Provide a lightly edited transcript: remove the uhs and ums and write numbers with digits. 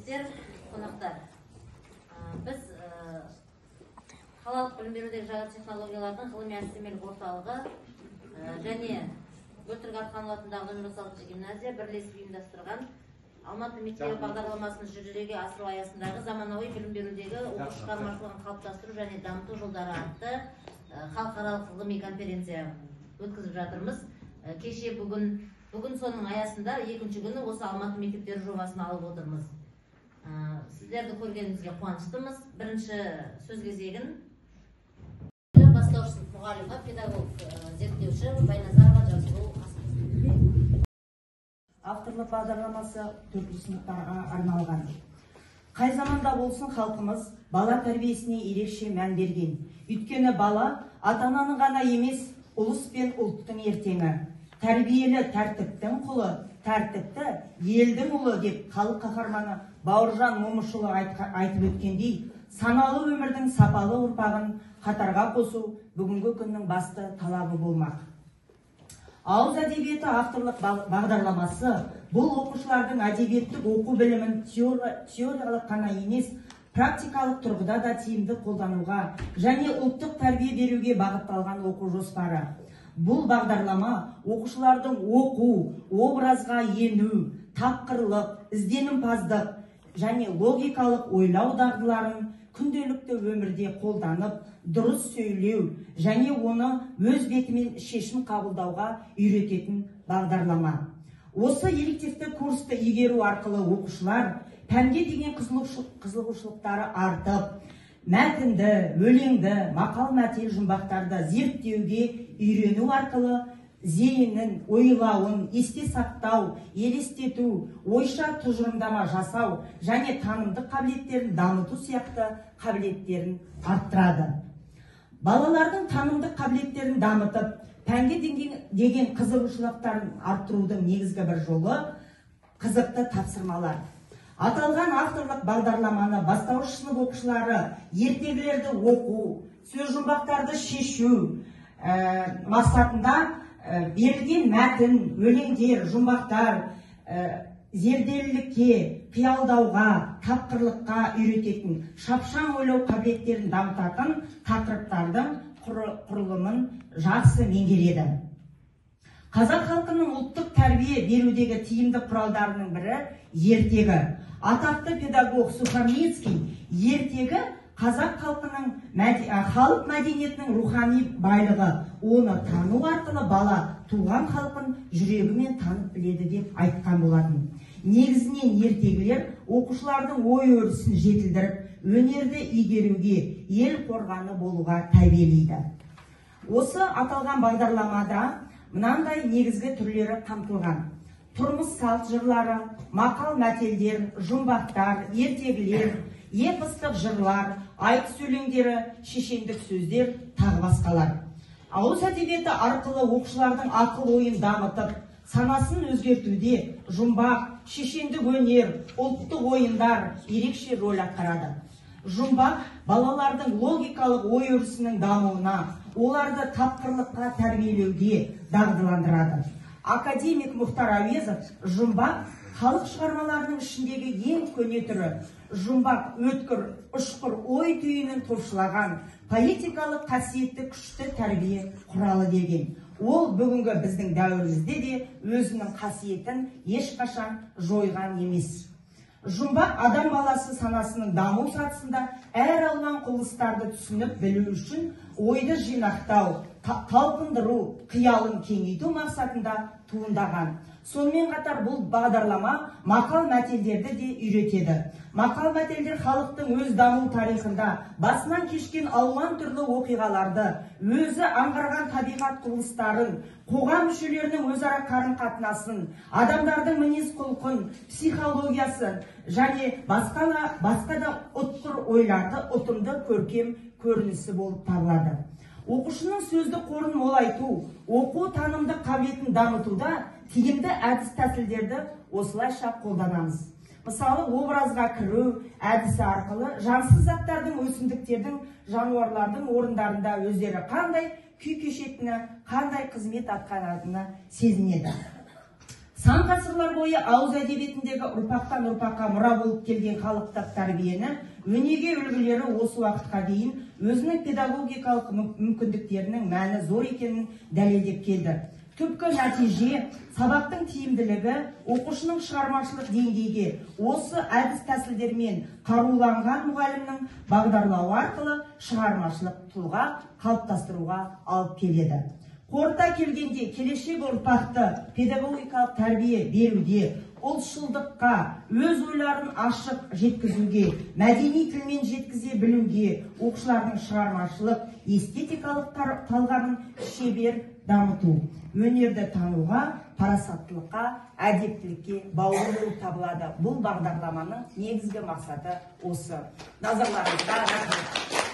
әріптестер, қонақтар. Біз қалалық білім берудегі жаңа технологиялардың ғылыми-әдістемелік орталығы және Бөлтірік Атқанұлы атындағы нөмір 6 гимназия бірлесіп ұйымдастырған Алматы мектебі бағдарламасын жүзеге асыру аясындағы заманауи білім берудегі оқу шығармашылығын қалыптастыру және дамыту жолдары атты халықаралық ғылыми конференция өткізіп жатырмыз. Кеше бүгін соның аясында екінші күні осы Алматы мектептері жобасын алып отырмыз. Сіздерді көргенімізге қуаныштымыз. Бірінші сөз кезегін бастауыш сынып мұғалімі, педагог зерттеуші Байназарова Жансұлу Асқар. Авторлық бағдарламасы 4 сыныптарға арналған. Қай заманда болсын халқымыз бала тәрбиесіне ерекше мән берген. Өйткені бала ата-ананың ғана емес, ұлыс пен ұлттың ертеңі. Тәрбиелі тәртіптің құлы, тәртіпті елдің ұлы деп халық қаһарманы Бауыржан Момышұлы айтып өткендей, саналы өмірдің сапалы ұрпағын қатарға қосу бүгінгі күннің басты талабы болмақ. Ауыз әдебиеті авторлық бағдарламасы бұл оқушылардың әдебиеттік оқу білімін теориялық қана емес, практикалық тұрғыда да тиімді қолдануға және ұлттық тәрбие беруге бағытталған оқу жоспары. Бұл бағдарлама оқушылардың оқу, образға ену, тапқырлық, ізденімпаздық және логикалық ойлау дағдыларын күнделікті өмірде қолданып, дұрыс сөйлеу және оны өз бетімен шешім қабылдауға үйрететін бағдарлама. Осы элективті курсты игеру арқылы оқушылар пәнге деген қызығушылықтары артып, мәтінді, өлеңді, мақал-мәтел жұмбақтарды зерттеуге үйрену арқылы зейінін, ойлауын, есте сақтау, елестету, ойша тұжырымдама жасау және танымдық қабілеттерін дамыту сияқты қабілеттерін арттырады. Балалардың танымдық қабілеттерін дамытып, пәнге деген қызығушылықтарын арттырудың негізгі бір жолы қызықты тапсырмалар. Аталған авторлық бағдарламаны бастауыш сынып оқушылары ертегілерді оқу, сөз жұмбақтарды шешу мақсатында берілген мәтін, өлеңдер, жұмбақтар зерделілікке, қиялдауға, тапқырлыққа үйрететін, шапшаң ойлау қабілеттерін дамытатын тақырыптардың құрылымын жақсы меңгереді. Қазақ халқының ұлттық тәрбие берудегі тиімді құралдарының бірі ертегі. Атақты педагог Сухомлинский ертегі қазақ халқының халық мәдениетінің рухани байлығы, оны тану арқылы бала туған халқын жүрегімен танып біледі деп айтқан болатын. Негізінен ертегілер оқушылардың ой өрісін жетілдіріп, өнерді игеруге, ел қорғаны болуға тәрбиелейді. Осы аталған бағдарламада мынандай негізгі түрлері қамтылған: тұрмыс салт жырлары, мақал-мәтелдер, жұмбақтар, ертегілер, эпостық жырлар, айтыс өлеңдері, шешендік сөздер, тағы басқалар. Ауыз әдебиеті арқылы оқушылардың ақыл-ойын дамытып, санасын өзгертуде жұмбақ, шешендік өнер, ұлттық ойындар ерекше рөл атқарады. Жұмбақ балалардың логикалық ой өрісінің дамуына, оларды тапқырлыққа тәрбиелеуге дағдыландырады. Академик Мұхтар Әуезов жұмбақ халық шығармаларының ішіндегі ең көне түрі. Жұмбақ өткір, ұшқыр ой түйінін топшылаған, поэтикалық қасиетті күшті тәрбие құралы деген. Ол бүгінгі біздің дәуірімізде де өзінің қасиетін ешқашан жойған емес. Жұмбақ адам баласы санасының даму сатысында әр алуан құбылыстарды түсініп білу үшін ойды жинақтау, талпындыру, қиялын кеңейту мақсатында туындаған. Сонымен қатар бұл бағдарлама мақал-мәтелдерді де үйретеді. Мақал-мәтелдер халықтың өз даму тарихында басынан кешкен алуан түрлі оқиғаларды, өзі аңғарған табиғат құбылыстарын, қоғам мүшелерінің өзара қарым-қатынасын, адамдардың мінез-құлқын, психологиясын және басқа да ұтқыр ойларды ұтымды көркем көрінісі болып табылады. Оқушының сөздік қорын молайту, оқу танымдық қабілетін дамытуда тиімді әдіс тәсілдерді осылайша қолданамыз. Мысалы, образға кіру әдісі арқылы жансыз заттардың, өсімдіктердің, жануарлардың орындарында өздері қандай күй кешетіні, қандай қызмет атқаратыны сезінеді. Сан ғасырлар бойы ауыз әдебиетіндегі ұрпақтан ұрпаққа мұра болып келген халықтық тәрбиені өнеге үлгілері осы уақытқа дейін өзінің педагогикалық мүмкіндіктерінің мәні зор екенін дәлелдеп келді. Түпкі нәтиже сабақтың тиімділігі оқушының шығармашылық деңгейге осы әдіс тәсілдермен қаруланған мұғалімнің бағдарлауы арқылы шығармашылық тұлға қалыптастыруға алып келеді. Қорыта келгенде келешек ұрпақты педагогикалық тәрбие беруде, ұлтшылдыққа, өз ойларын ашық жеткізуге, мәдени тілмен жеткізе білуге, оқушылардың шығармашылық, эстетикалық талғамын шебер дамыту, өнерді тануға, парасаттылыққа, әдептілікке бауыр болып табылады. Бұл бағдарламаның негізгі мақсаты осы. Назарларыңызға рахмет.